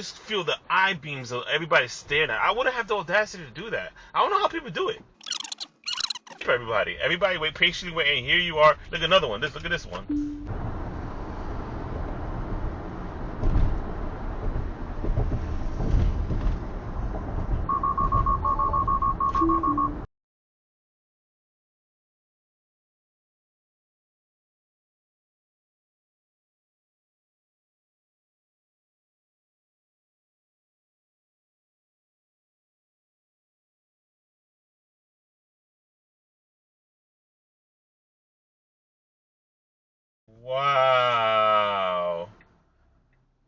just feel the eye beams of everybody staring at. I wouldn't have the audacity to do that. I don't know how people do it. For everybody wait patiently, wait, and here you are. Look at another one. Look at this one. Wow.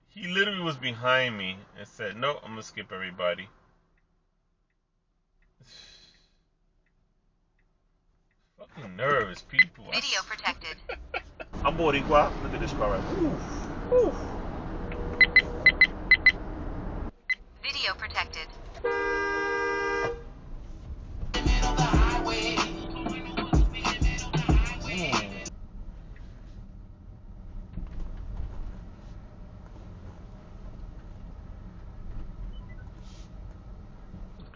He literally was behind me and said, no, I'm going to skip everybody. Fucking nervous people. Video protected. I'm Boricua. Look at this car right here. Oof. Video protected.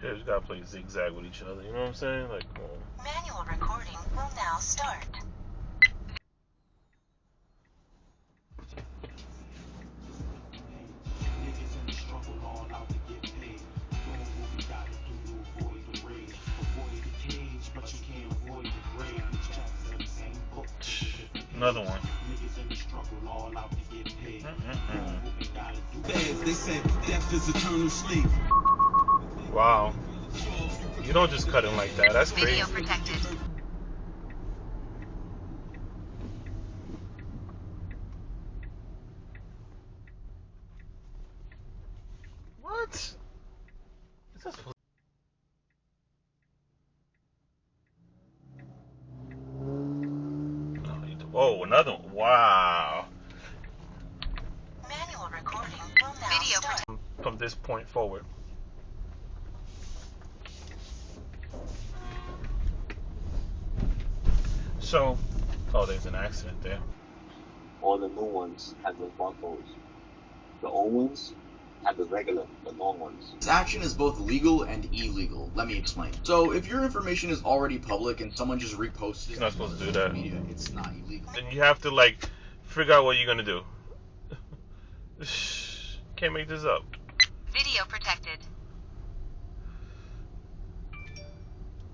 Yeah, just gotta play zigzag with each other, you know what I'm saying? Like, come on. Manual recording will now start. Another one. They said death is eternal sleep. Wow. You don't just cut him like that. That's crazy. Video protected. What? Is that supposed Oh, another one. Wow. Manual recording will now start. From this point forward. So, oh, there's an accident there. All the new ones have the buckles. The old ones have the regular, the long ones. This action is both legal and illegal. Let me explain. So, if your information is already public and someone just reposts it, you're not supposed to do that. Media, it's not illegal. Then you have to like figure out what you're gonna do. Can't make this up. Video protected.